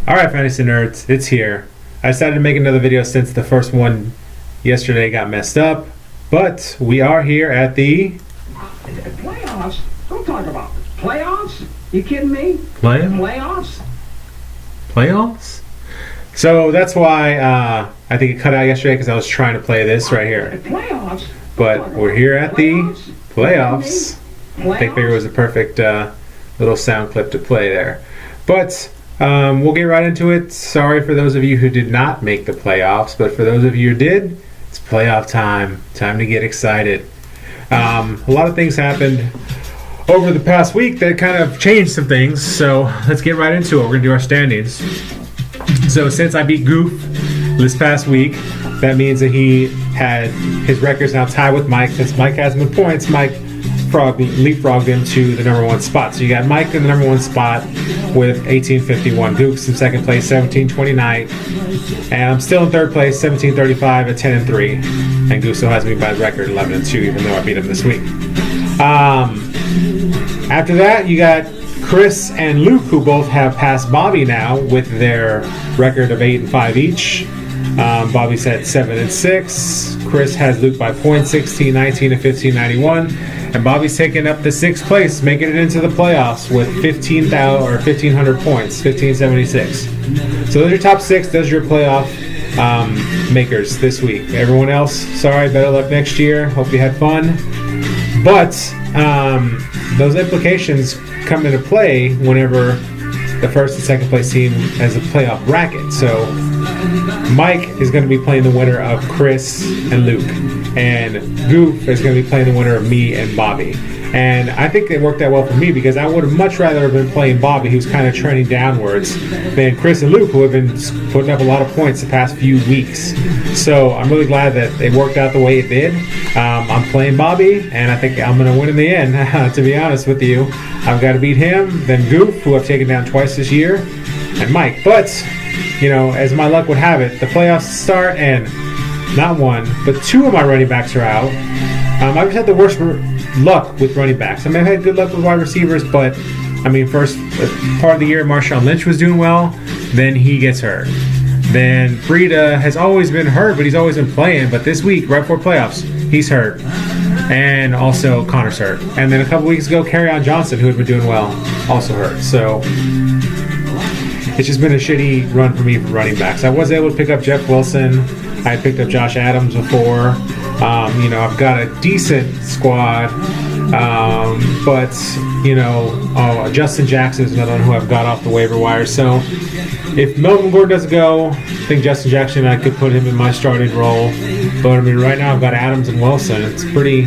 Alright, Fantasy Nerds, it's here. I decided to make another video since the first one yesterday got messed up, but we are here at the... Playoffs? Don't talk about it. Playoffs? You kidding me? Playoffs? Playoffs? So that's why I think it cut out yesterday because I was trying to play this right here. Playoffs? But we're here at the playoffs. I think it was a perfect little sound clip to play there. But we'll get right into it. Sorry for those of you who did not make the playoffs, but for those of you who did, it's playoff time. Time to get excited. A lot of things happened over the past week that kind of changed some things. So let's get right into it. We're going to do our standings. So since I beat Goof this past week, that means that his record's now tied with Mike. Since Mike has more points, Mike leapfrogged him to the number one spot. So you got Mike in the number one spot with 1851. Goof's in second place, 1729. And I'm still in third place, 1735 at 10-3. And Goof still has me by record 11-2, even though I beat him this week. After that, you got Chris and Luke, who both have passed Bobby now with their record of 8-5 each. Bobby's at 7-6. Chris has Luke by points, 16-19 and 15-91. And Bobby's taking up the 6th place, making it into the playoffs with 1,500 points, 1576. So those are your top 6. Those are your playoff makers this week. Everyone else, sorry, better luck next year. Hope you had fun. But those implications come into play whenever the first and second place team has a playoff bracket. So Mike is going to be playing the winner of Chris and Luke, and Goof is going to be playing the winner of me and Bobby. And I think it worked out well for me because I would have much rather have been playing Bobby, who's kind of trending downwards, than Chris and Luke, who have been putting up a lot of points the past few weeks. So I'm really glad that it worked out the way it did. I'm playing Bobby, and I think I'm going to win in the end, to be honest with you. I've got to beat him, then Goof, who I've taken down twice this year, and Mike. But, you know, as my luck would have it, the playoffs start, and not one, but 2 of my running backs are out. I've just had the worst luck with running backs. I mean, I've had good luck with wide receivers, but, I mean, first part of the year, Marshawn Lynch was doing well, then he gets hurt. Then Breida has always been hurt, but he's always been playing. But this week, right before playoffs, he's hurt. And also Connor's hurt. And then a couple weeks ago, Kerryon Johnson, who had been doing well, also hurt. So it's just been a shitty run for me for running backs. I was able to pick up Jeff Wilson. I had picked up Josh Adams before. You know, I've got a decent squad. But, you know, Justin Jackson is another one who I've got off the waiver wire. So if Melvin Gordon doesn't go, I think Justin Jackson, I could put him in my starting role. But, I mean, right now I've got Adams and Wilson. It's pretty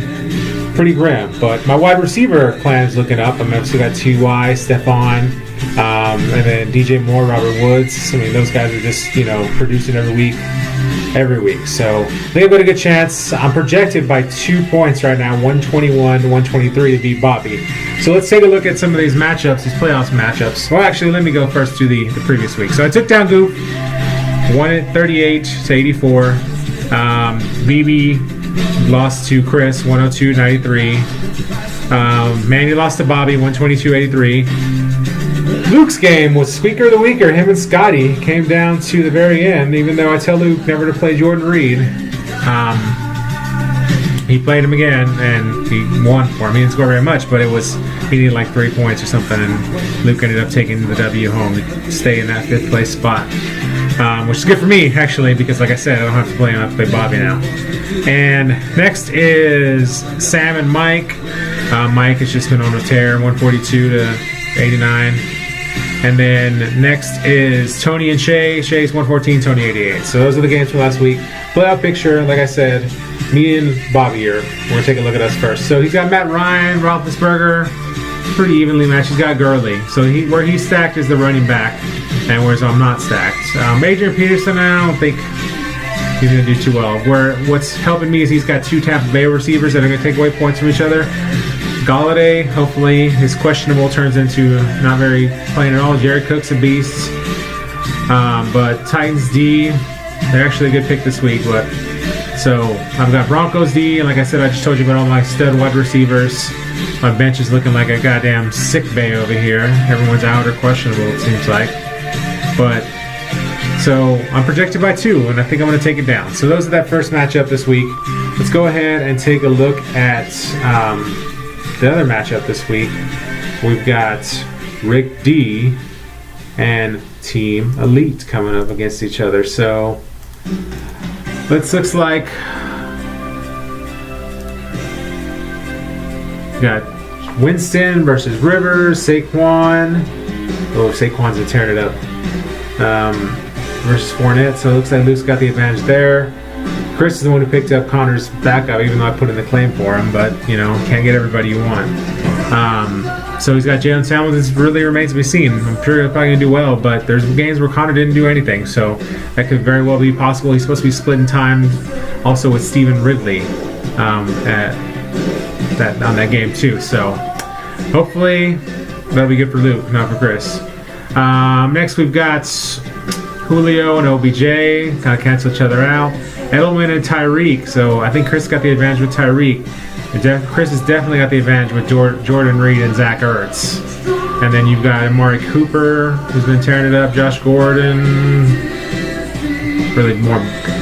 grim. But my wide receiver plan is looking up. I've still got T.Y., Stephon, and then DJ Moore, Robert Woods. I mean, those guys are just, you know, producing every week. So I think I've got a good chance. I'm projected by 2 points right now, 121 to 123 to beat Bobby. So let's take a look at some of these matchups, these playoffs matchups. Well, actually, let me go first to the previous week. So I took down Goof, won it 38 to 84. BB lost to Chris, 102 to 93. Manny lost to Bobby, 122 to 83. Luke's game was Squeaker of the Week, or him and Scotty came down to the very end, even though I tell Luke never to play Jordan Reed. He played him again, and he won for me. He didn't score very much, but he needed like 3 points or something, and Luke ended up taking the W home to stay in that 5th place spot. Which is good for me, actually, because like I said, I don't have to play Bobby now. And next is Sam and Mike. Mike has just been on a tear, 142 to 89. And then next is Tony and Shay. Shay's 114, Tony 88. So those are the games from last week. Playoff picture, like I said, me and Bobby here. We're going to take a look at us first. So he's got Matt Ryan, Roethlisberger, pretty evenly matched. He's got Gurley. So where he's stacked is the running back, and whereas I'm not stacked. Adrian Peterson, I don't think he's going to do too well. What's helping me is he's got 2 Tampa Bay receivers that are going to take away points from each other. Galladay, hopefully his questionable turns into not very playing at all. Jared Cook's a beast. But Titans D, they're actually a good pick this week. But so I've got Broncos D, and like I said, I just told you about all my stud wide receivers. My bench is looking like a goddamn sick bay over here. Everyone's out or questionable, it seems like. But so I'm projected by 2, and I think I'm going to take it down. So those are that first matchup this week. Let's go ahead and take a look at the other matchup this week. We've got Rick D and Team Elite coming up against each other. So this looks like we got Winston versus Rivers, Saquon. Oh, Saquon's been tearing it up. Versus Fournette. So it looks like Luke's got the advantage there. Chris is the one who picked up Connor's backup, even though I put in the claim for him. But, you know, can't get everybody you want. So he's got Jalen Samuels. This really remains to be seen. I'm sure he's probably going to do well, but there's games where Connor didn't do anything. So that could very well be possible. He's supposed to be splitting time also with Stephen Ridley on that game too. So hopefully that'll be good for Luke, not for Chris. Next we've got Julio and OBJ kind of cancel each other out. Edelman and Tyreek. So I think Chris got the advantage with Tyreek. Chris has definitely got the advantage with Jordan Reed and Zach Ertz. And then you've got Amari Cooper, who's been tearing it up. Josh Gordon. Really more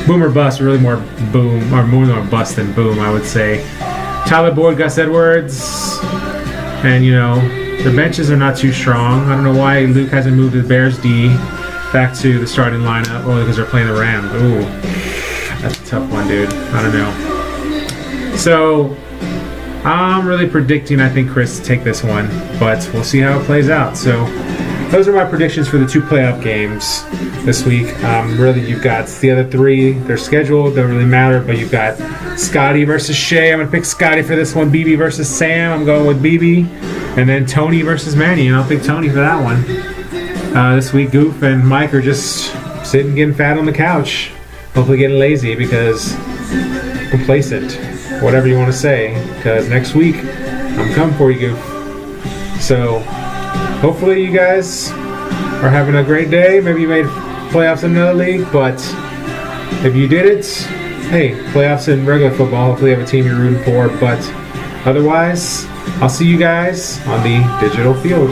boom or bust. Really more boom, or more bust than boom, I would say. Tyler Boyd, Gus Edwards. And, you know, the benches are not too strong. I don't know why Luke hasn't moved the Bears D back to the starting lineup. Only because they're playing the Rams. Ooh, that's a tough one, dude. I don't know. So I'm really predicting, I think, Chris to take this one, but we'll see how it plays out. So those are my predictions for the 2 playoff games this week. Really, you've got the other 3. They're scheduled. Don't really matter, but you've got Scotty versus Shay. I'm going to pick Scotty for this one. BB versus Sam. I'm going with BB. And then Tony versus Manny, and I'll pick Tony for that one. This week, Goof and Mike are just sitting getting fat on the couch. Hopefully getting lazy because complacent. Whatever you want to say. Because next week, I'm coming for you, Goof. So hopefully you guys are having a great day. Maybe you made playoffs in another league, but if you didn't, hey, playoffs in regular football. Hopefully you have a team you're rooting for. But otherwise, I'll see you guys on the digital field.